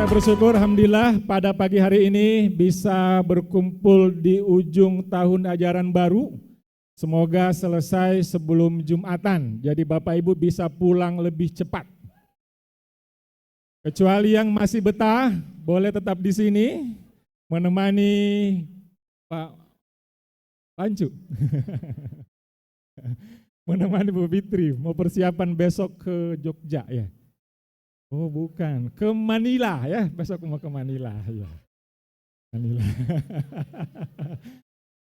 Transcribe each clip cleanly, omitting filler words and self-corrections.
bersyukur, alhamdulillah pada pagi hari ini bisa berkumpul di ujung tahun ajaran baru. Semoga selesai sebelum Jumatan, jadi Bapak Ibu bisa pulang lebih cepat. Kecuali yang masih betah, boleh tetap di sini menemani Pak Pancu. Menemani Bu Fitri, mau persiapan besok ke Jogja ya. Oh bukan, ke Manila ya, besok mau ke Manila ya. Manila.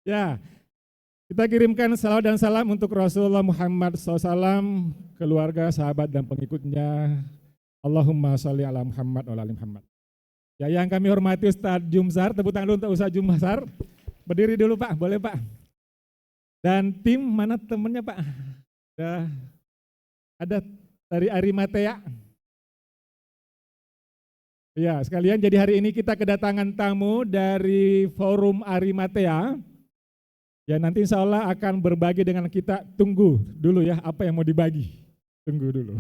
Ya, kita kirimkan salawat dan salam untuk Rasulullah Muhammad SAW, keluarga, sahabat dan pengikutnya. Allahumma sholli ala Muhammad wa ala ali Muhammad. Ya, yang kami hormati Ustadz Jumsar, tepuk tangan dulu untuk Ustadz Jumsar. Berdiri dulu Pak, boleh Pak. Dan tim, mana temennya Pak? Ada dari Arimatea. Ya, sekalian, jadi hari ini kita kedatangan tamu dari Forum Arimatea. Ya, nanti insya Allah akan berbagi dengan kita. Tunggu dulu ya, apa yang mau dibagi. Tunggu dulu.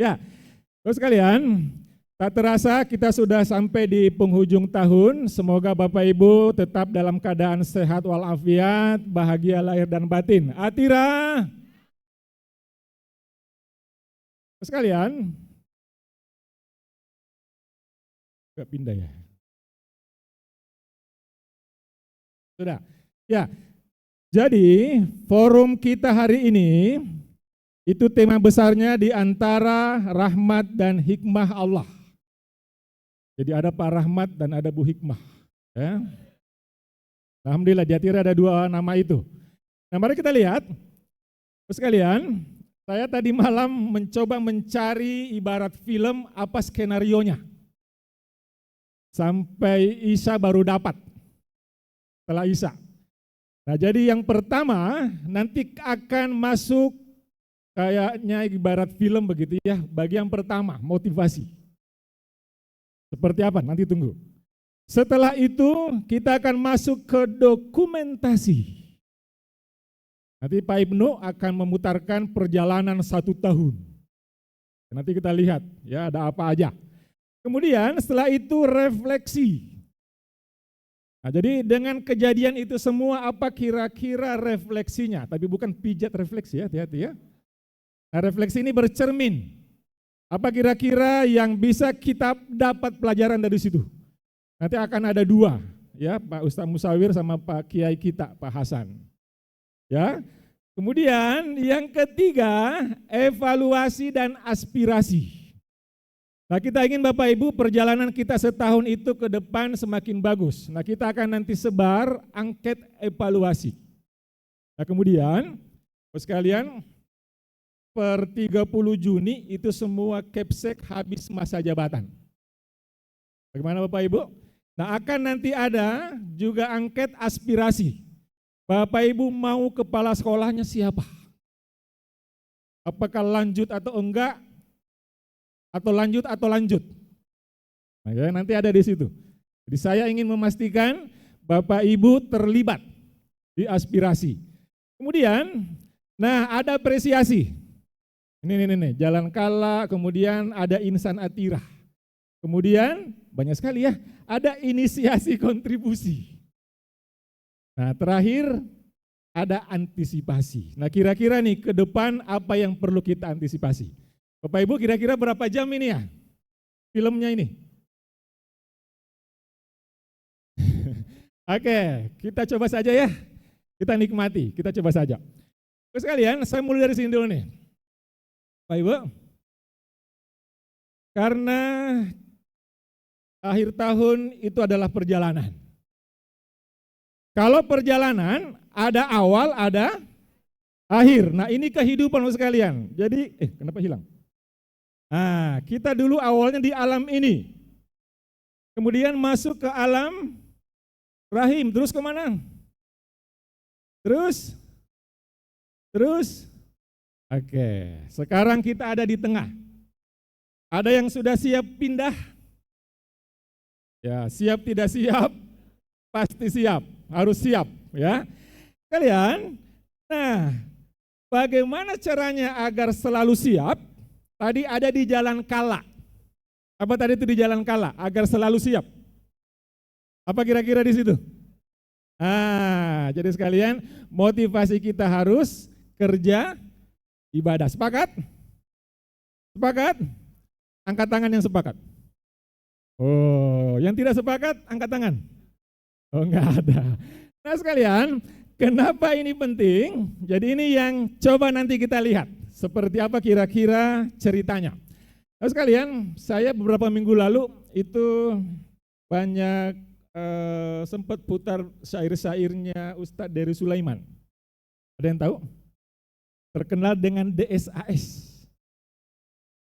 Ya, terus sekalian, tak terasa kita sudah sampai di penghujung tahun. Semoga Bapak Ibu tetap dalam keadaan sehat walafiat, bahagia lahir dan batin. Atira. Terus sekalian, gak pindah ya. Sudah. Ya. Jadi, forum kita hari ini itu tema besarnya di antara rahmat dan hikmah Allah. Jadi ada Pak Rahmat dan ada Bu Hikmah. Ya. Alhamdulillah di Atira ada dua nama itu. Nah, mari kita lihat. Terus sekalian, saya tadi malam mencoba mencari ibarat film apa skenarionya. Sampai Isya baru dapat, setelah Isya. Nah jadi yang pertama nanti akan masuk kayaknya ibarat film begitu ya, bagian pertama motivasi. Seperti apa? Nanti tunggu. Setelah itu kita akan masuk ke dokumentasi. Nanti Pak Ibnu akan memutarkan perjalanan 1 tahun. Nanti kita lihat ya ada apa aja. Kemudian setelah itu refleksi. Nah, jadi dengan kejadian itu semua apa kira-kira refleksinya? Tapi bukan pijat refleksi ya, hati-hati ya. Nah, refleksi ini bercermin. Apa kira-kira yang bisa kita dapat pelajaran dari situ? Nanti akan ada 2 ya, Pak Ustadz Musawir sama Pak Kiai kita, Pak Hasan. Ya. Kemudian yang ketiga, evaluasi dan aspirasi. Nah kita ingin Bapak Ibu perjalanan kita setahun itu ke depan semakin bagus. Nah kita akan nanti sebar angket evaluasi. Nah kemudian, sekalian per 30 Juni itu semua Kepsek habis masa jabatan. Bagaimana Bapak Ibu? Nah akan nanti ada juga angket aspirasi. Bapak Ibu mau kepala sekolahnya siapa? Apakah lanjut atau enggak? Atau lanjut. Nah, ya, nanti ada di situ. Jadi saya ingin memastikan Bapak Ibu terlibat di aspirasi. Kemudian, nah ada apresiasi. Ini, Jalan Kala, kemudian ada Insan Atira. Kemudian, banyak sekali ya, ada inisiasi kontribusi. Nah terakhir, ada antisipasi. Nah kira-kira nih ke depan apa yang perlu kita antisipasi? Bapak Ibu kira-kira berapa jam ini ya filmnya ini? Oke, kita coba saja ya. Kita nikmati, kita coba saja. Terus sekalian, saya mulai dari sini dulu nih. Bapak Ibu, karena akhir tahun itu adalah perjalanan. Kalau perjalanan ada awal, ada akhir. Nah ini kehidupan sekalian. Jadi, kenapa hilang? Nah, kita dulu awalnya di alam ini, kemudian masuk ke alam rahim, terus kemana? Terus, oke, sekarang kita ada di tengah. Ada yang sudah siap pindah? Ya, siap tidak siap? Pasti siap, harus siap ya. Kalian, nah bagaimana caranya agar selalu siap? Tadi ada di Jalan Kala. Apa tadi itu di jalan kala, agar selalu siap. Apa kira-kira di situ? Jadi sekalian, motivasi kita harus kerja ibadah. Sepakat? Sepakat? Angkat tangan yang sepakat. Oh, yang tidak sepakat, angkat tangan. Oh, enggak ada. Nah sekalian, kenapa ini penting? Jadi ini yang coba nanti kita lihat. Seperti apa kira-kira ceritanya. Nah sekalian, saya beberapa minggu lalu itu banyak sempat putar syair-syairnya Ustadz Dery Sulaiman. Ada yang tahu? Terkenal dengan DSAS.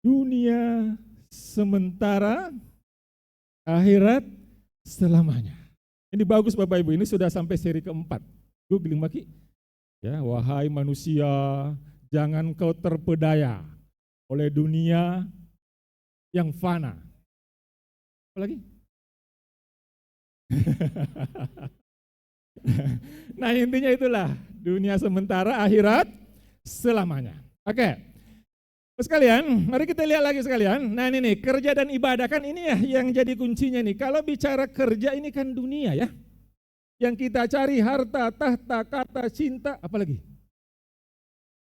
Dunia sementara, akhirat selamanya. Ini bagus Bapak Ibu, ini sudah sampai seri keempat. Googling Maki. Ya, wahai manusia, jangan kau terpedaya oleh dunia yang fana. Apa lagi? Nah intinya itulah, dunia sementara, akhirat selamanya. Oke, sekalian, mari kita lihat lagi sekalian. Nah ini nih, kerja dan ibadah kan ini ya yang jadi kuncinya nih. Kalau bicara kerja ini kan dunia ya, yang kita cari harta, tahta, kata, cinta, apalagi?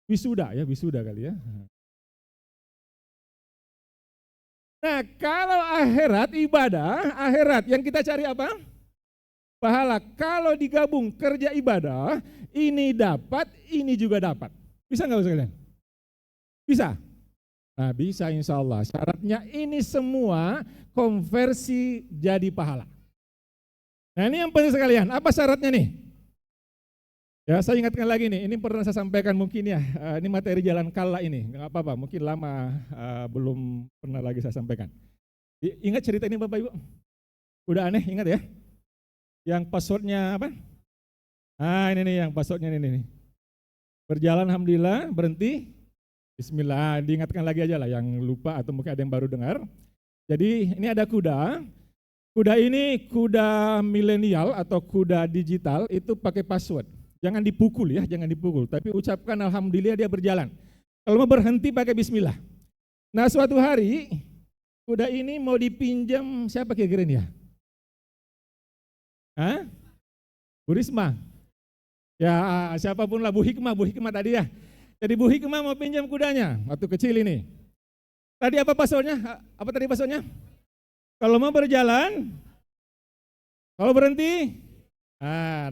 Wisuda ya, wisuda kali ya. Nah kalau akhirat, ibadah, akhirat yang kita cari apa? Pahala. Kalau digabung kerja ibadah, ini dapat, ini juga dapat. Bisa nggak sekalian? Bisa? Nah bisa insya Allah. Syaratnya ini semua konversi jadi pahala. Nah ini yang penting sekalian. Apa syaratnya nih? Ya saya ingatkan lagi nih, ini pernah saya sampaikan mungkin ya, ini materi jalan kala ini, nggak apa-apa, mungkin lama belum pernah lagi saya sampaikan. Ingat cerita ini Bapak Ibu? Udah aneh, ingat ya? Yang passwordnya apa? Ini nih yang passwordnya ini nih. Berjalan alhamdulillah, berhenti, bismillah, diingatkan lagi aja lah yang lupa atau mungkin ada yang baru dengar. Jadi ini ada kuda, kuda ini kuda milenial atau kuda digital itu pakai password. Jangan dipukul ya, jangan dipukul, tapi ucapkan alhamdulillah dia berjalan. Kalau mau berhenti pakai bismillah. Nah suatu hari kuda ini mau dipinjam siapa kira-kira ini ya? Bu Risma. Ya siapapun lah, Bu Hikmah tadi ya. Jadi Bu Hikmah mau pinjam kudanya waktu kecil ini. Tadi apa passwordnya? Apa tadi passwordnya? Kalau mau berjalan, kalau berhenti,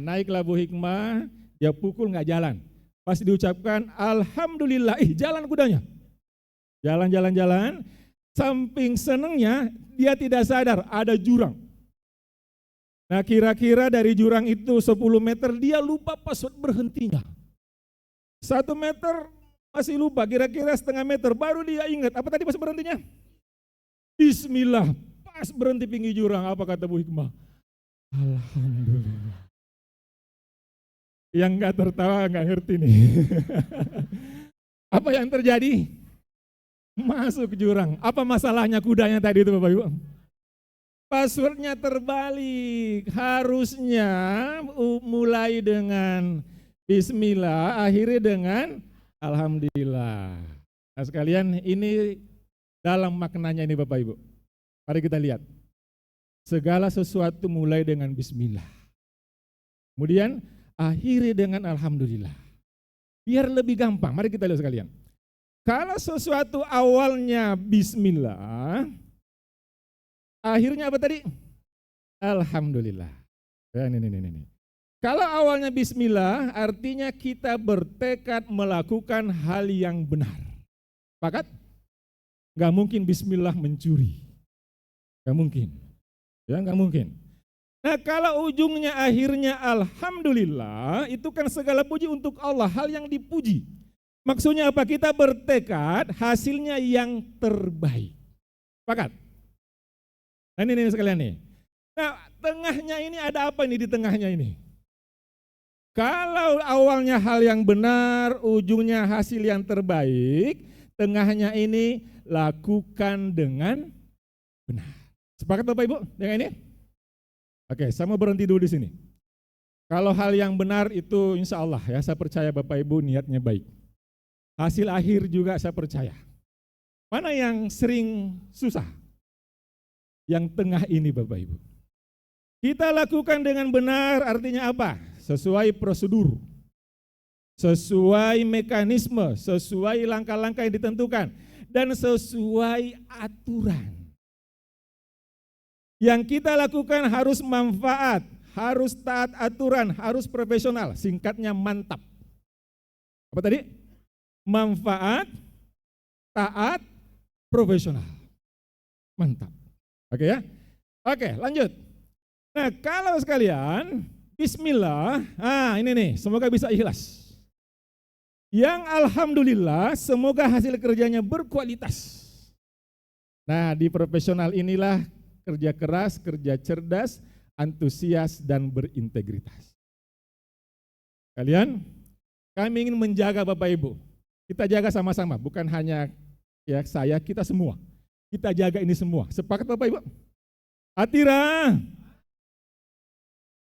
naiklah Bu Hikmah, dia pukul nggak jalan. Pas diucapkan alhamdulillah, jalan kudanya. Jalan, samping senengnya dia tidak sadar ada jurang. Nah kira-kira dari jurang itu 10 meter dia lupa password berhentinya. 1 meter masih lupa, kira-kira setengah meter baru dia ingat. Apa tadi password berhentinya? Bismillah, pas berhenti pinggir jurang. Apa kata Bu Hikmah? Alhamdulillah. Yang enggak tertawa enggak ngerti nih. Apa yang terjadi? Masuk jurang. Apa masalahnya kudanya tadi itu Bapak Ibu? Passwordnya terbalik, harusnya mulai dengan bismillah, akhirnya dengan alhamdulillah. Nah sekalian ini dalam maknanya ini Bapak Ibu. Mari kita lihat. Segala sesuatu mulai dengan bismillah. Kemudian akhiri dengan alhamdulillah. Biar lebih gampang, mari kita lihat sekalian. Kalau sesuatu awalnya bismillah, akhirnya apa tadi? Alhamdulillah. Ya, ini. Kalau awalnya bismillah, artinya kita bertekad melakukan hal yang benar. Sepakat? Gak mungkin bismillah mencuri. Gak mungkin. Ya, gak mungkin. Nah kalau ujungnya akhirnya alhamdulillah, itu kan segala puji untuk Allah, hal yang dipuji. Maksudnya apa? Kita bertekad hasilnya yang terbaik. Sepakat? Nah ini sekalian nih. Nah tengahnya ini ada apa ini di tengahnya ini? Kalau awalnya hal yang benar, ujungnya hasil yang terbaik, tengahnya ini lakukan dengan benar. Sepakat Bapak Ibu dengan ini? Oke, saya mau berhenti dulu di sini. Kalau hal yang benar itu insya Allah ya, saya percaya Bapak Ibu niatnya baik. Hasil akhir juga saya percaya. Mana yang sering susah? yang tengah ini Bapak Ibu. Kita lakukan dengan benar artinya apa? Sesuai prosedur, sesuai mekanisme, sesuai langkah-langkah yang ditentukan, dan sesuai aturan. Yang kita lakukan harus manfaat, harus taat aturan, harus profesional. Singkatnya mantap. Apa tadi? Manfaat, taat, profesional. Mantap. Oke ya? Oke, lanjut. Nah, kalau sekalian, bismillah, ini nih, semoga bisa ikhlas. Yang alhamdulillah, semoga hasil kerjanya berkualitas. Nah, di profesional inilah kerja keras, kerja cerdas, antusias, dan berintegritas. Kalian, kami ingin menjaga Bapak Ibu. Kita jaga sama-sama, bukan hanya ya saya, kita semua. Kita jaga ini semua. Sepakat Bapak Ibu? Atira.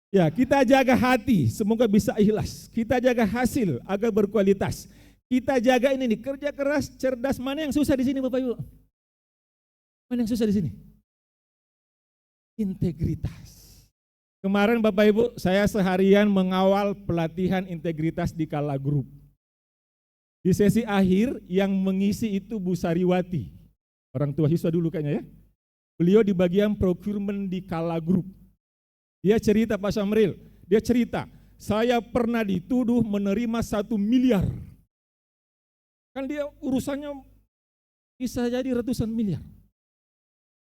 Ya, kita jaga hati, semoga bisa ikhlas. Kita jaga hasil agar berkualitas. Kita jaga ini nih, kerja keras, cerdas. Mana yang susah di sini Bapak Ibu? Mana yang susah di sini? Integritas. Kemarin Bapak Ibu, saya seharian mengawal pelatihan integritas di Kala Group. Di sesi akhir yang mengisi itu Bu Sariwati, orang tua siswa dulu kayaknya ya. Beliau di bagian procurement di Kala Group. Dia cerita Pak Samril, dia cerita, saya pernah dituduh menerima 1 miliar. Kan dia urusannya bisa jadi ratusan miliar.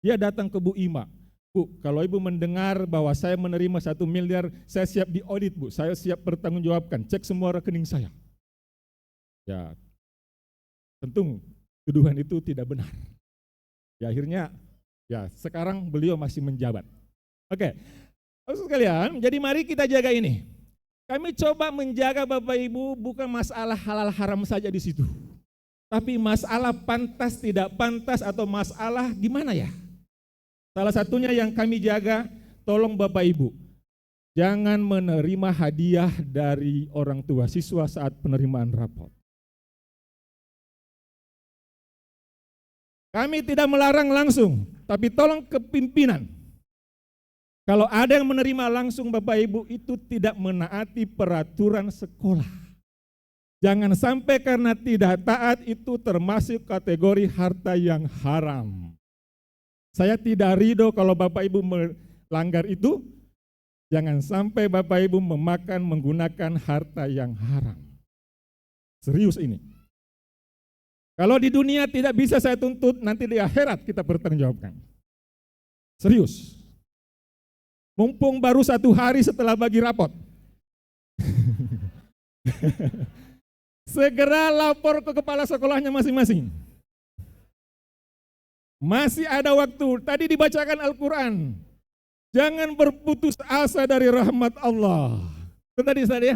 Dia datang ke Bu Ima, Bu, kalau Ibu mendengar bahwa saya menerima 1 miliar, saya siap diaudit Bu, saya siap bertanggungjawabkan, cek semua rekening saya. Ya, tentu tuduhan itu tidak benar. Ya akhirnya, ya sekarang beliau masih menjabat. Oke. Maksud sekalian, jadi mari kita jaga ini. Kami coba menjaga Bapak Ibu bukan masalah halal haram saja di situ. Tapi masalah pantas tidak pantas atau masalah gimana ya. Salah satunya yang kami jaga, tolong Bapak Ibu, jangan menerima hadiah dari orang tua siswa saat penerimaan rapot. Kami tidak melarang langsung, tapi tolong ke pimpinan. Kalau ada yang menerima langsung Bapak Ibu itu tidak menaati peraturan sekolah. Jangan sampai karena tidak taat itu termasuk kategori harta yang haram. Saya tidak ridho kalau Bapak Ibu melanggar itu. Jangan sampai Bapak Ibu menggunakan harta yang haram. Serius ini. Kalau di dunia tidak bisa saya tuntut, nanti di akhirat kita bertanggungjawabkan. Serius. Mumpung baru 1 hari setelah bagi rapot. Segera lapor ke kepala sekolahnya masing-masing. Masih ada waktu, tadi dibacakan Al-Quran. Jangan berputus asa dari rahmat Allah. Itu tadi ya,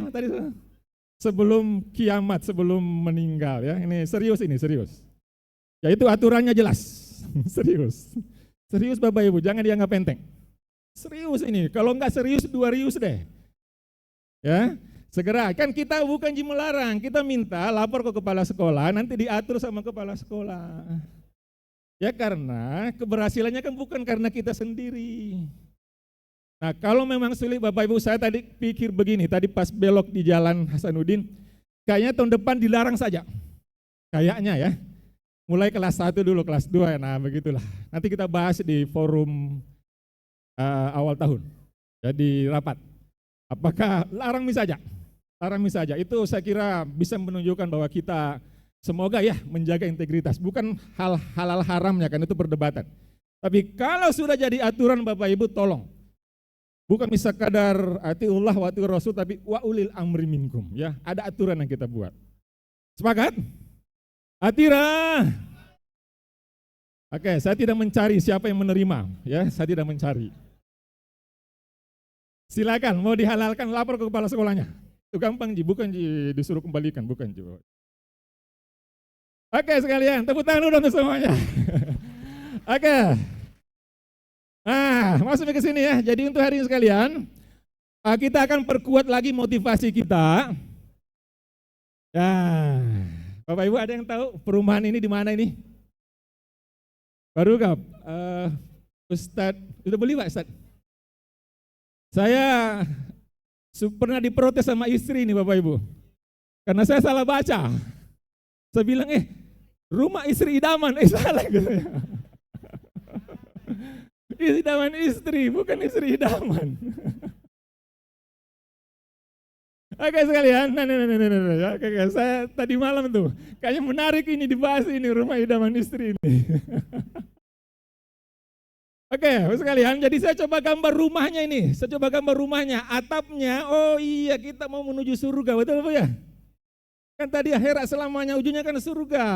sebelum kiamat, sebelum meninggal ya. Ini serius Ya itu aturannya jelas. Serius Bapak Ibu, jangan dianggap enteng. Serius ini, kalau enggak serius 2 rius deh. Ya, segera, kan kita bukan melarang, kita minta lapor ke kepala sekolah, nanti diatur sama kepala sekolah. Ya karena keberhasilannya kan bukan karena kita sendiri. Nah kalau memang sulit Bapak Ibu, saya tadi pikir begini, tadi pas belok di Jalan Hasanuddin, kayaknya tahun depan dilarang saja. Kayaknya ya, mulai kelas 1 dulu, kelas 2, nah begitulah. Nanti kita bahas di forum awal tahun, jadi rapat. Apakah larang saja? Larang saja. Itu saya kira bisa menunjukkan bahwa kita semoga ya menjaga integritas. Bukan hal halal haramnya kan itu perdebatan. Tapi kalau sudah jadi aturan Bapak Ibu tolong. Bukan sekadar atiullah wa atiur rasul tapi wa ulil amri minkum ya. Ada aturan yang kita buat. Sepakat? Atira. Oke, saya tidak mencari siapa yang menerima ya, saya tidak mencari. Silakan, mau dihalalkan lapor ke kepala sekolahnya. Itu gampang Ji, bukan Ji disuruh kembalikan, bukan Ji. Oke sekalian, tepuk tangan dulu untuk semuanya. Oke. Nah, masuk ke sini ya. Jadi untuk hari ini sekalian, kita akan perkuat lagi motivasi kita. Ya, Bapak Ibu ada yang tahu perumahan ini di mana ini? Baru Kap? Ustadz, udah beli Pak Ustadz? Saya pernah diprotes sama istri ini Bapak Ibu. Karena saya salah baca. Saya bilang, rumah istri idaman, salah gitu ya. Idaman istri, bukan istri idaman. Oke sekalian, oke, saya tadi malam tuh, kayaknya menarik ini dibahas ini, rumah idaman istri ini. Oke, sekalian, jadi saya coba gambar rumahnya ini, atapnya, oh iya kita mau menuju surga, betul Pak ya? Kan tadi akhirat selamanya, ujungnya kan surga.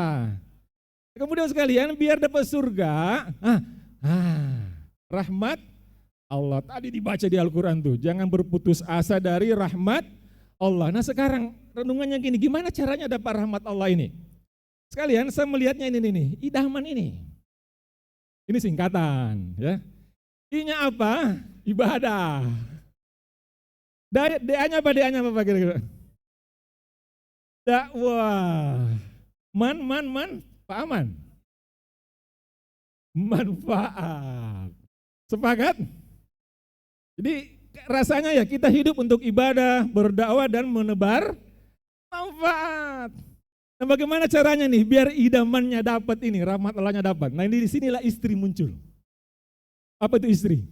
Kemudian sekalian, biar dapat surga, rahmat Allah, tadi dibaca di Al-Quran tuh, jangan berputus asa dari rahmat Allah. Nah sekarang renungannya gini, gimana caranya dapat rahmat Allah ini? Sekalian, saya melihatnya ini nih, idaman ini. Ini singkatan, ya. I-nya apa? Ibadah. D-nya apa? D-nya apa kira-kira? Dakwah. Pak Aman. Manfaat. Sepakat? Jadi rasanya ya kita hidup untuk ibadah, berdakwah dan menebar manfaat. Nah bagaimana caranya nih biar idamannya dapat ini, rahmat Allahnya dapat. Nah ini disinilah istri muncul. Apa itu istri?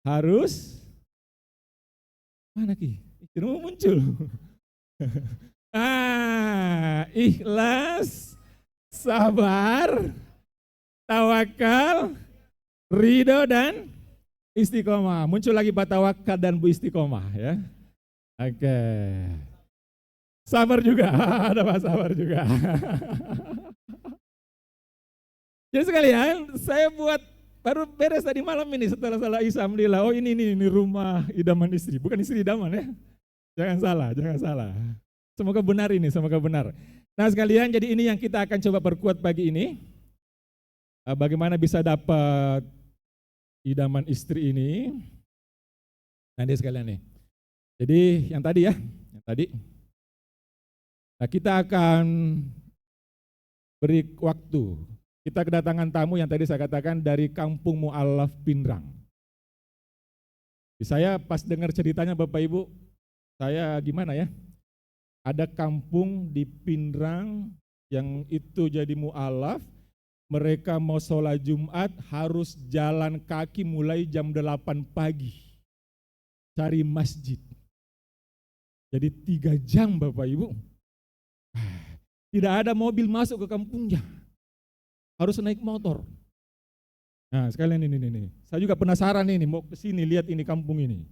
Harus, mana Ki? Istri muncul. Ikhlas, sabar, tawakal, ridho dan istiqomah. Muncul lagi Pak Tawakal dan Bu Istiqomah ya. Oke. Sabar juga, ada Pak sabar juga. Jadi sekalian, saya baru beres tadi malam ini setelah salah Isa, alhamdulillah. Oh ini rumah idaman istri, bukan istri idaman ya. Jangan salah. Semoga benar ini, semoga benar. Nah sekalian, jadi ini yang kita akan coba perkuat pagi ini. Bagaimana bisa dapat idaman istri ini. Nah ini sekalian nih. Jadi yang tadi. Nah, kita akan beri waktu. Kita kedatangan tamu yang tadi saya katakan dari Kampung Mu'allaf Pinrang. Saya pas dengar ceritanya Bapak Ibu, saya gimana ya? Ada kampung di Pinrang yang itu jadi mu'allaf, mereka mau sholat Jumat harus jalan kaki mulai jam 8 pagi. Cari masjid. Jadi 3 jam Bapak Ibu. Tidak ada mobil masuk ke kampungnya, harus naik motor. Nah sekalian ini, saya juga penasaran ini, mau ke sini lihat ini kampung ini.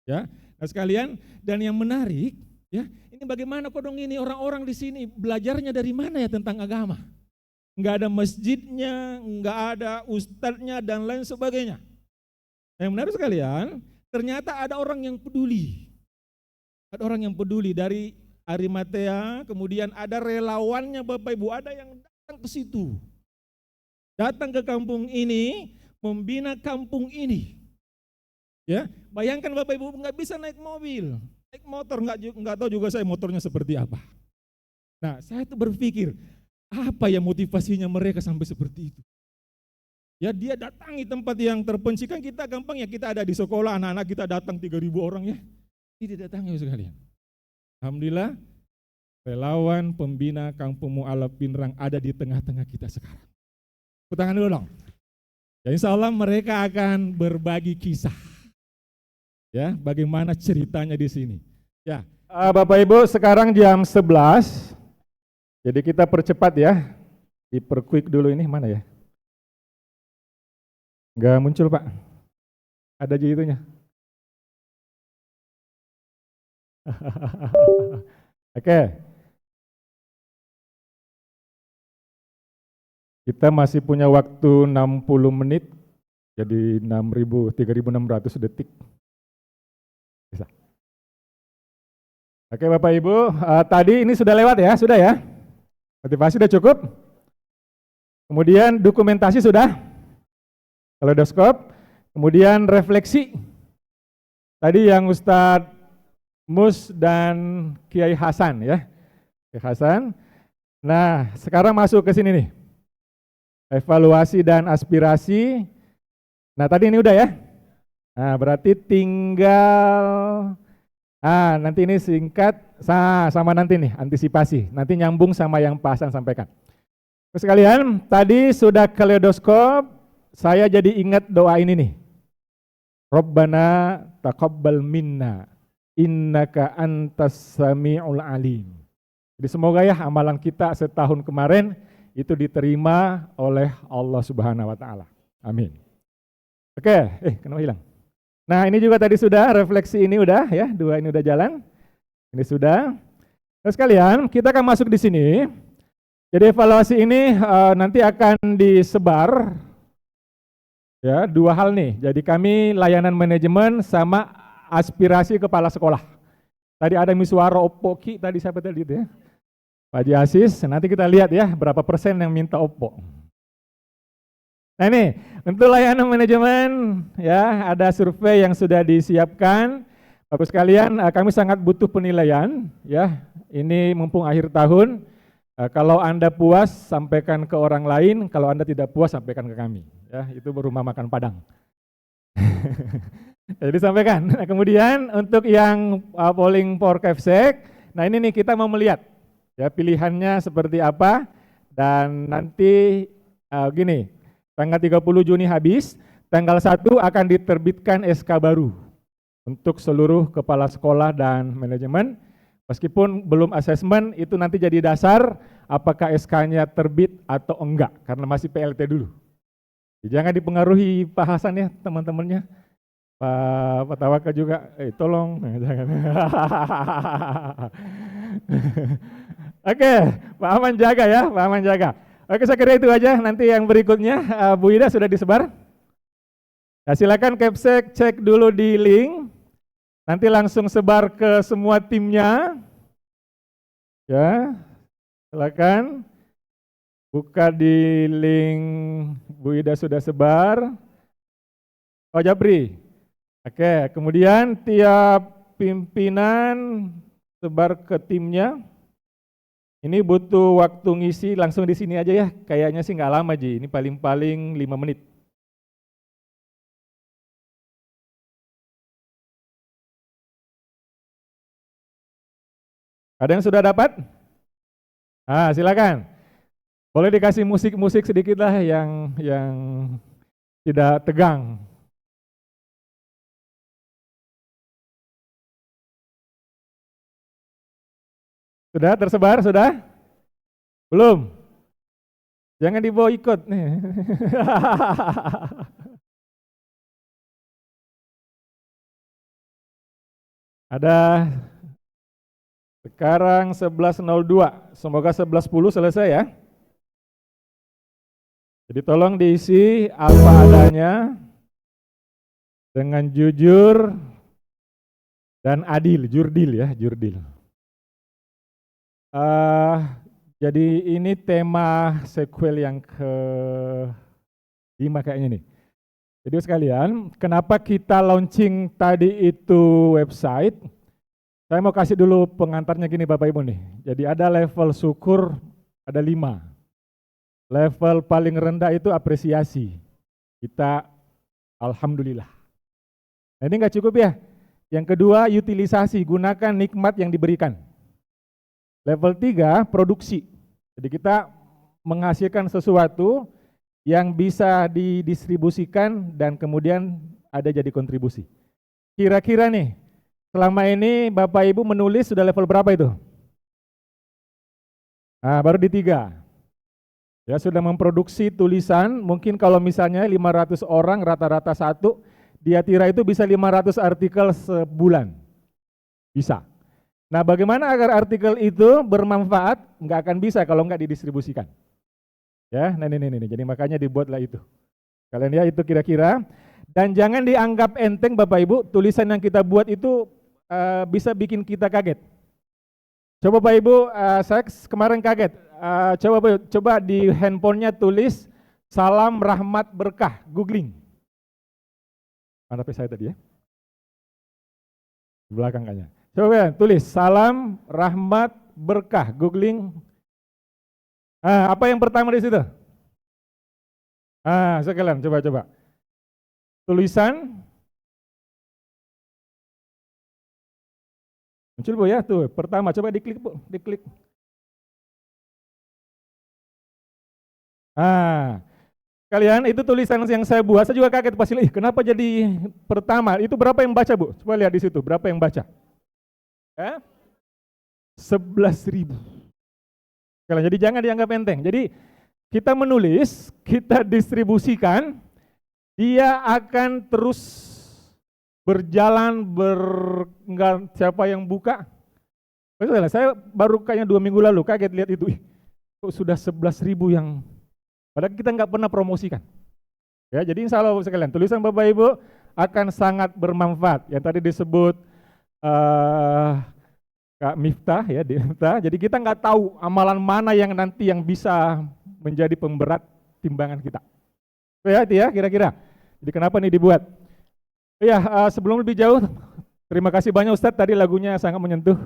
Ya, nah sekalian, dan yang menarik, ya, ini bagaimana kodong ini orang-orang di sini belajarnya dari mana ya tentang agama? Enggak ada masjidnya, enggak ada ustadznya dan lain sebagainya. Yang menarik sekalian, ternyata ada orang yang peduli. Ada orang yang peduli dari Arimatea, kemudian ada relawannya Bapak Ibu, ada yang datang ke situ. Datang ke kampung ini, membina kampung ini. Ya, bayangkan Bapak Ibu nggak bisa naik mobil, naik motor, nggak tahu juga saya motornya seperti apa. Nah, saya tuh berpikir, apa ya motivasinya mereka sampai seperti itu? Ya dia datangi tempat yang terpencil, kan kita gampang ya, kita ada di sekolah, anak-anak kita datang 3.000 orang ya. Tidak datangi sekalian. Alhamdulillah, relawan pembina Kampung Mu'allaf Pinrang ada di tengah-tengah kita sekarang. Tepuk tangan dulu dong. Ya, insya Allah mereka akan berbagi kisah. Ya, bagaimana ceritanya di sini. Ya, Bapak Ibu sekarang jam 11. Jadi kita percepat ya. Diperquick dulu ini mana ya? Enggak muncul Pak. Ada aja itunya. Oke. Kita masih punya waktu 60 menit, jadi 3.600 detik. Bisa. Oke Bapak Ibu, tadi ini sudah lewat ya, sudah ya? Motivasi sudah cukup? Kemudian dokumentasi sudah? Kaleidoskop, kemudian refleksi. Tadi yang Ustadz Mus dan Kiai Hasan ya. Kiai Hasan. Nah, sekarang masuk ke sini nih. Evaluasi dan aspirasi. Nah tadi ini udah ya. Nah berarti tinggal, nanti ini singkat sama nanti nih antisipasi. Nanti nyambung sama yang Pak Hasan sampaikan. Terus sekalian, tadi sudah kaleidoskop, saya jadi ingat doa ini nih. Rabbana taqabbal minna innaka antas sami'ul alim. Jadi semoga ya amalan kita setahun kemarin itu diterima oleh Allah Subhanahu wa taala. Amin. Oke, kenapa hilang? Nah, ini juga tadi sudah refleksi ini udah ya, dua ini udah jalan. Ini sudah. Terus sekalian, kita akan masuk di sini. Jadi evaluasi ini nanti akan disebar ya, dua hal nih. Jadi kami layanan manajemen sama aspirasi kepala sekolah. Tadi ada Miswara Oppo tadi siapa tadi itu ya? Pak Haji Asis, nanti kita lihat ya berapa persen yang minta Oppo. Nah ini, untuk layanan manajemen ya ada survei yang sudah disiapkan. Bapak sekalian, kami sangat butuh penilaian ya. Ini mumpung akhir tahun. Kalau Anda puas, sampaikan ke orang lain. Kalau Anda tidak puas, sampaikan ke kami. Ya, itu rumah makan Padang. Jadi sampaikan. Nah, kemudian untuk yang polling for Kefsek, nah ini nih kita mau melihat ya pilihannya seperti apa. Dan nanti gini, tanggal 30 Juni habis, tanggal 1 akan diterbitkan SK baru untuk seluruh kepala sekolah dan manajemen. Meskipun belum asesmen, itu nanti jadi dasar apakah SK-nya terbit atau enggak, karena masih PLT dulu. Jangan dipengaruhi Pak Hasan ya teman-temannya, Pak Tawaka juga, tolong. Jangan. Oke, Pak Aman jaga ya, Pak Aman jaga. Oke, saya kira itu aja, nanti yang berikutnya, Bu Ida sudah disebar. Nah, silakan Kefsek cek dulu di link. Nanti langsung sebar ke semua timnya. Ya, silakan buka di link Bu Ida sudah sebar. Oh Japri. Oke, kemudian tiap pimpinan sebar ke timnya. Ini butuh waktu ngisi langsung di sini aja ya. Kayaknya sih nggak lama Ji. Ini paling-paling 5 menit. Ada yang sudah dapat? Silakan. Boleh dikasih musik-musik sedikit lah yang tidak tegang. Sudah tersebar? Sudah? Belum? Jangan dibawa ikut. Ada sekarang 11.02, semoga 11.10 selesai ya. Jadi tolong diisi apa adanya dengan jujur dan adil, jurdil ya, jurdil. Jadi ini tema sequel yang ke-5 kayaknya nih. Jadi sekalian, kenapa kita launching tadi itu website? Saya mau kasih dulu pengantarnya gini Bapak Ibu nih. Jadi ada level syukur, ada 5. Level paling rendah itu apresiasi. Kita alhamdulillah. Nah ini nggak cukup ya. Yang kedua utilisasi, gunakan nikmat yang diberikan. Level 3 produksi. Jadi kita menghasilkan sesuatu yang bisa didistribusikan dan kemudian ada jadi kontribusi. Kira-kira nih, selama ini Bapak Ibu menulis sudah level berapa itu? Baru di 3. Ya, sudah memproduksi tulisan, mungkin kalau misalnya 500 orang rata-rata 1, dia tira itu bisa 500 artikel sebulan. Bisa. Nah, bagaimana agar artikel itu bermanfaat? Nggak akan bisa kalau nggak didistribusikan. Ya, nah ini. Jadi makanya dibuatlah itu. Kalian ya itu kira-kira. Dan jangan dianggap enteng Bapak Ibu, tulisan yang kita buat itu bisa bikin kita kaget. Coba Bapak Ibu, saya kemarin kaget. Coba di handphonenya tulis salam rahmat berkah, googling. Mana HP saya tadi ya? Di belakang kayaknya. Coba tulis salam rahmat berkah, googling. Apa yang pertama di situ? Sekalian coba. tulisan. Muncul Bu ya, tuh pertama, coba diklik Bu, diklik. Kalian itu tulisan yang saya buat, saya juga kaget pasti, kenapa jadi pertama? Itu berapa yang baca Bu? Coba lihat di situ, berapa yang baca? 11.000. Jadi jangan dianggap enteng. Jadi kita menulis, kita distribusikan, dia akan terus berjalan, siapa yang buka. Saya baru kayaknya 2 minggu lalu kaget lihat itu, kok sudah 11.000 yang, padahal kita nggak pernah promosikan. Ya, jadi insya Allah sekalian, tulisan Bapak Ibu akan sangat bermanfaat. Yang tadi disebut Kak Miftah ya, jadi kita nggak tahu amalan mana yang nanti yang bisa menjadi pemberat timbangan kita. Ya, itu ya kira-kira. Jadi kenapa nih dibuat? Ya, sebelum lebih jauh, terima kasih banyak Ustadz, tadi lagunya sangat menyentuh.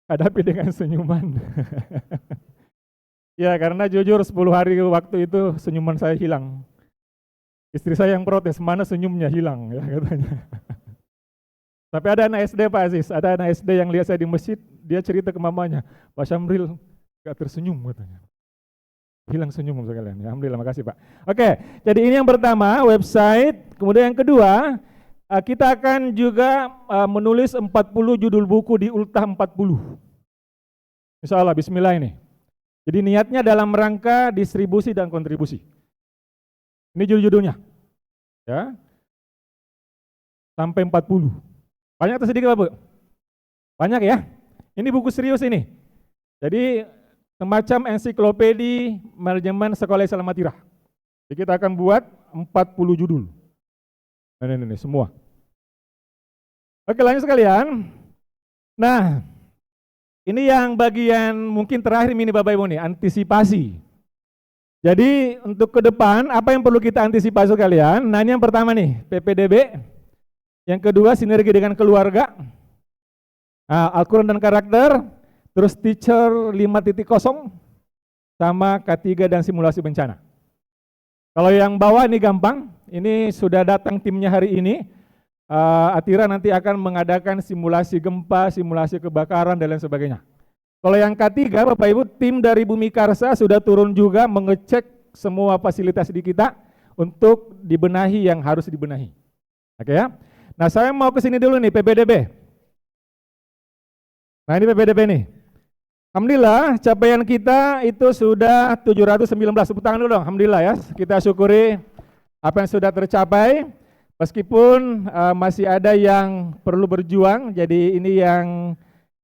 Hadapi dengan senyuman. Ya, karena jujur 10 hari waktu itu senyuman saya hilang. Istri saya yang protes, mana senyumnya hilang ya katanya. Tapi ada anak SD Pak Aziz, ada anak SD yang lihat saya di masjid, dia cerita ke mamanya, Pak Syamril gak tersenyum katanya. Hilang senyum sekalian. Ya, alhamdulillah, makasih Pak. Oke, jadi ini yang pertama, website. Kemudian yang kedua, kita akan juga menulis 40 judul buku di Ultah 40. Insya Allah, bismillah ini. Jadi niatnya dalam rangka distribusi dan kontribusi. Ini judul-judulnya. Ya. Sampai 40. Banyak atau sedikit Pak Bu? Banyak ya. Ini buku serius ini. Jadi semacam ensiklopedi manajemen sekolah Islam Matirah. Jadi kita akan buat 40 judul. Ini semua. Oke, lanjut sekalian. Nah, ini yang bagian mungkin terakhir ini Bapak Ibu nih, antisipasi. Jadi untuk ke depan apa yang perlu kita antisipasi sekalian? Nah, ini yang pertama nih, PPDB. Yang kedua, sinergi dengan keluarga. Al-Quran dan karakter. Terus teacher 5.0 sama K3 dan simulasi bencana. Kalau yang bawah ini gampang, ini sudah datang timnya hari ini. Atira nanti akan mengadakan simulasi gempa, simulasi kebakaran dan lain sebagainya. Kalau yang K3 Bapak Ibu, tim dari Bumi Karsa sudah turun juga mengecek semua fasilitas di kita untuk dibenahi yang harus dibenahi. Oke ya. Nah, saya mau ke sini dulu nih, PPDB. Nah, ini PPDB nih. Alhamdulillah capaian kita itu sudah 719. Tepuk tangan dulu dong. Alhamdulillah ya. Kita syukuri apa yang sudah tercapai. Meskipun masih ada yang perlu berjuang. Jadi ini yang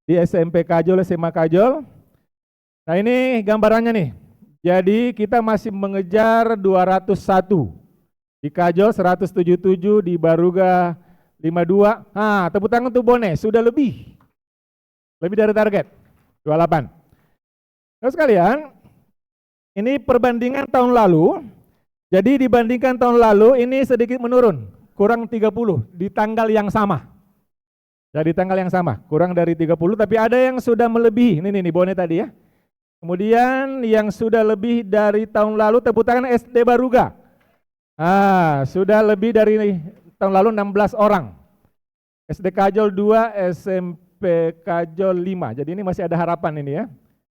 di SMP Kajol, SMA Kajol. Nah, ini gambarannya nih. Jadi kita masih mengejar 201. Di Kajol 177, di Baruga 52. Nah, tepuk tangan untuk Bone, sudah lebih. Lebih dari target. 28. Terus kalian, ini perbandingan tahun lalu. Jadi dibandingkan tahun lalu ini sedikit menurun, kurang 30 di tanggal yang sama. Jadi tanggal yang sama, kurang dari 30, tapi ada yang sudah melebihi. Ini Bone tadi ya. Kemudian yang sudah lebih dari tahun lalu, tepuk tangan SD Baruga. Sudah lebih dari tahun lalu 16 orang. SD Kajol 2, SMP Kajol 5. Jadi ini masih ada harapan ini ya.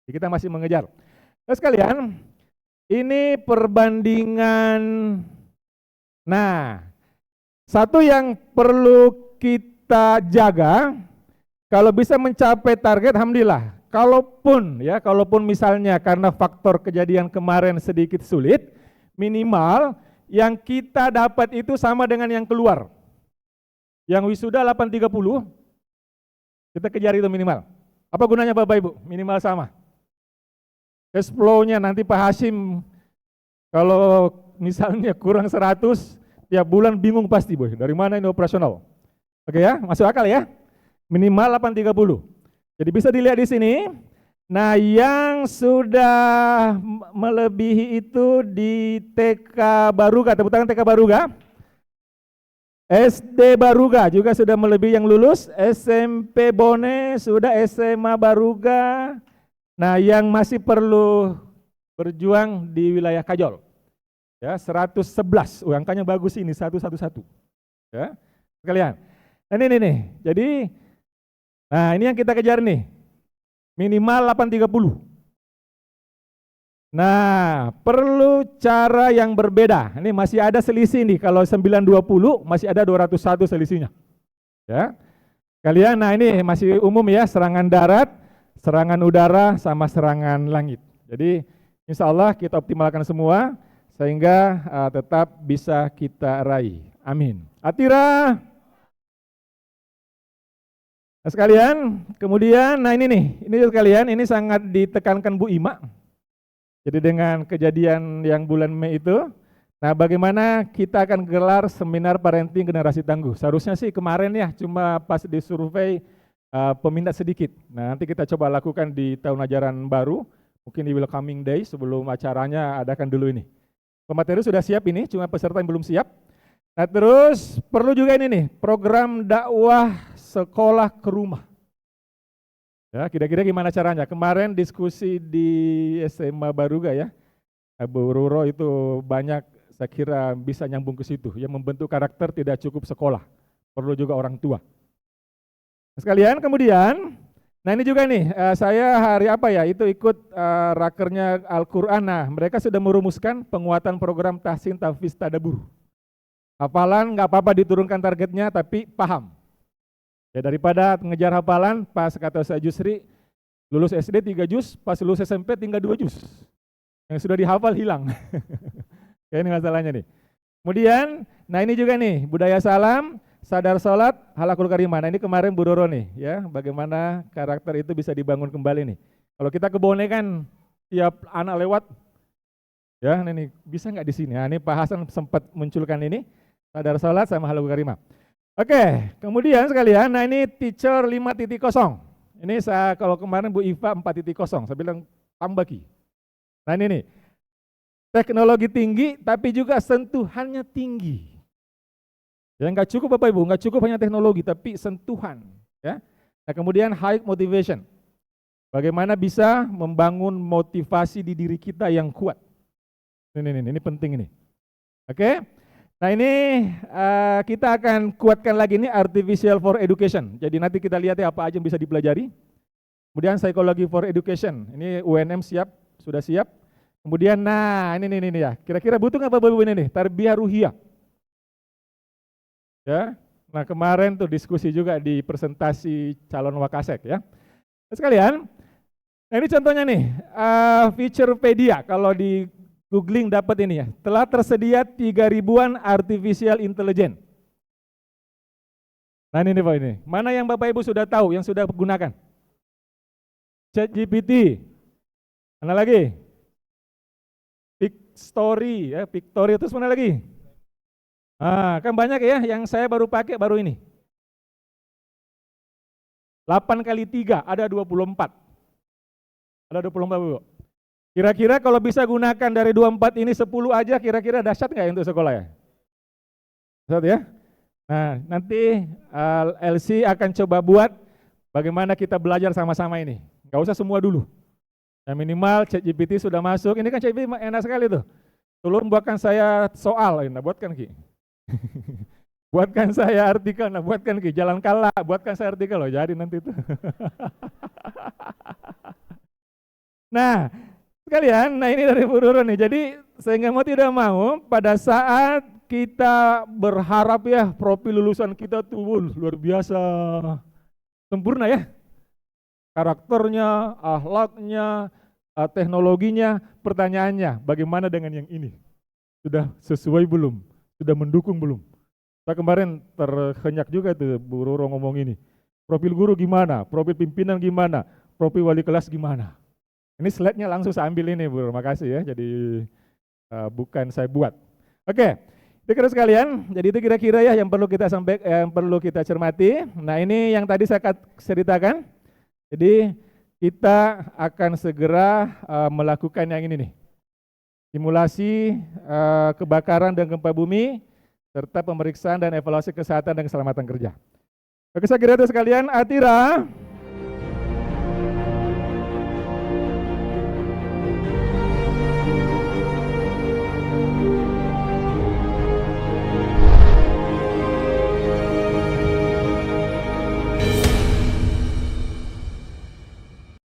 Jadi kita masih mengejar. Terus kalian, ini perbandingan. Nah, satu yang perlu kita jaga, kalau bisa mencapai target, alhamdulillah. Kalaupun misalnya karena faktor kejadian kemarin sedikit sulit, minimal yang kita dapat itu sama dengan yang keluar. Yang wisuda 830, kita kejar itu minimal. Apa gunanya Bapak Ibu? Minimal sama. Cash flow-nya nanti Pak Hashim kalau misalnya kurang 100, tiap bulan bingung pasti boy, dari mana ini operasional. Oke ya, masuk akal ya. Minimal 830. Jadi bisa dilihat di sini. Nah, yang sudah melebihi itu di TK Baruga, tepuk tangan TK Baruga. SD Baruga juga sudah melebihi yang lulus, SMP Bone sudah, SMA Baruga. Nah, yang masih perlu berjuang di wilayah Kajol. Ya, 111. Angkanya bagus ini, 111. Ya, sekalian. Nah, ini nih. Jadi, nah ini yang kita kejar nih. Minimal 830. Nah, perlu cara yang berbeda. Ini masih ada selisih nih. Kalau 920 masih ada 201 selisihnya. Ya. Kalian, nah ini masih umum ya, serangan darat, serangan udara, sama serangan langit. Jadi, insya Allah kita optimalkan semua, sehingga tetap bisa kita raih. Amin. Atira. Nah, sekalian, kemudian, nah ini nih, ini sekalian, ini sangat ditekankan Bu Ima. Jadi dengan kejadian yang bulan Mei itu, nah bagaimana kita akan gelar seminar parenting generasi tangguh. Seharusnya sih kemarin ya, cuma pas disurvei peminat sedikit. Nah nanti kita coba lakukan di tahun ajaran baru, mungkin di welcoming day sebelum acaranya adakan dulu ini. Pemateri sudah siap ini, cuma peserta yang belum siap. Nah terus perlu juga ini nih, program dakwah sekolah ke rumah. Ya, kira-kira gimana caranya? Kemarin diskusi di SMA Baruga ya, Bu Ruro itu banyak saya kira bisa nyambung ke situ. Yang membentuk karakter tidak cukup sekolah, perlu juga orang tua. Sekalian kemudian, nah ini juga nih, saya hari apa ya, itu ikut rakernya Al-Quran. Nah mereka sudah merumuskan penguatan program tahsin, tahfiz, tadabbur. Hafalan nggak apa-apa diturunkan targetnya, tapi paham. Ya daripada ngejar hafalan, pas kata saya Jusri, lulus SD 3 juz, pas lulus SMP tinggal 2 juz. Yang sudah dihafal hilang. Kayak ini masalahnya nih. Kemudian, nah ini juga nih, budaya salam, sadar sholat, halakul karimah. Nah ini kemarin Bu Roro nih, ya bagaimana karakter itu bisa dibangun kembali nih. Kalau kita kebonekan, tiap anak lewat, ya ini bisa nggak di sini? Nah ini Pak Hasan sempat munculkan ini, sadar sholat sama halakul karimah. Oke, kemudian sekalian, nah ini teacher 5.0. Ini saya kalau kemarin Bu Iva 4.0, saya bilang tambah Ki. Nah ini nih, teknologi tinggi tapi juga sentuhannya tinggi. Ya nggak cukup Bapak Ibu, nggak cukup hanya teknologi tapi sentuhan. Ya. Nah kemudian high motivation. Bagaimana bisa membangun motivasi di diri kita yang kuat. Ini penting ini. Oke. Nah ini kita akan kuatkan lagi ini artificial for education. Jadi nanti kita lihat ya apa aja yang bisa dipelajari. Kemudian psychology for education. Ini UNM siap, sudah siap. Kemudian nah ini ya. Kira-kira butuh nggak Bapak Ibu ini nih? Tarbiyah ruhiyah. Ya. Nah kemarin tuh diskusi juga di presentasi calon wakasek ya. Nah, sekalian, nah ini contohnya nih, Featurepedia kalau di googling dapat ini ya, telah tersedia 3.000-an artificial intelligence. Nah ini Pak ini, mana yang Bapak Ibu sudah tahu, yang sudah gunakan? ChatGPT, mana lagi? Pictory, ya Pictory, terus mana lagi? Ah, kan banyak ya, yang saya baru pakai baru ini. 8 kali 3, ada 24. Ada 24 Bu. Kira-kira kalau bisa gunakan dari 24 ini 10 aja, kira-kira dahsyat nggak untuk sekolah ya? Dahsyat ya? Nah, nanti LC akan coba buat bagaimana kita belajar sama-sama ini. Nggak usah semua dulu. Yang minimal ChatGPT sudah masuk, ini kan ChatGPT enak sekali tuh. Tolong buatkan saya soal, nah buatkan Ki. Buatkan saya artikel, nah buatkan Ki. Jalan kala, buatkan saya artikel loh, jadi nanti itu. Nah, sekalian, nah ini dari Bu Roro nih. Jadi sehingga mau tidak mau pada saat kita berharap ya profil lulusan kita tuh luar biasa sempurna ya. Karakternya, akhlaknya, teknologinya, pertanyaannya bagaimana dengan yang ini? Sudah sesuai belum? Sudah mendukung belum? Saya kemarin terhenyak juga tuh Bu Roro ngomong ini. Profil guru gimana? Profil pimpinan gimana? Profil wali kelas gimana? Ini slide-nya langsung saya ambil ini Bu, makasih ya. Jadi bukan saya buat. Oke, kira-kira sekalian. Jadi itu kira-kira ya yang perlu kita sampaikan, yang perlu kita cermati. Nah ini yang tadi saya ceritakan. Jadi kita akan segera melakukan yang ini nih. Simulasi kebakaran dan gempa bumi serta pemeriksaan dan evaluasi kesehatan dan keselamatan kerja. Oke, saya kira itu sekalian. Atira.